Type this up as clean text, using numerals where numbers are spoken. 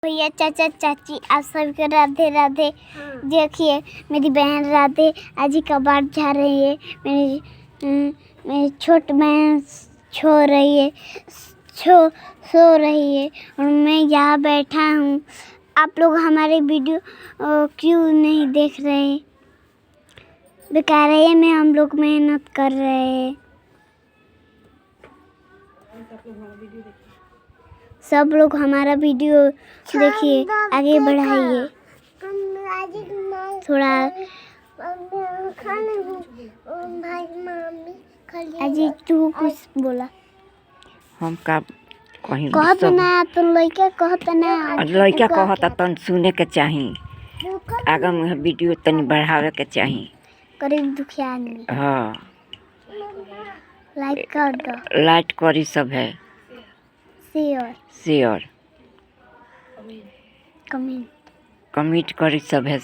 भैया चाचा चाची आप सभी को राधे राधे। देखिए मेरी बहन राधे आज ही कबाड़ जा रही है। मेरी छोटी बहन सो रही है और मैं यहाँ बैठा हूँ। आप लोग हमारे वीडियो क्यों नहीं देख रहे? बेकार है में हम लोग मेहनत कर रहे हैं। सब लोग हमारा वीडियो देखिए, आगे बढ़ाइए थोड़ा। अजी तू कुछ बोला हम का कहीं कहत ना तो लइका कहत ना लइका कहता तन सुने के चाही। आगे में वीडियो तनी बढ़ावे के चाही। गरीब दुखिया आदमी हाँ लाइक कर दो, लाइट करी सब है, शेयर कमेंट करी सब है।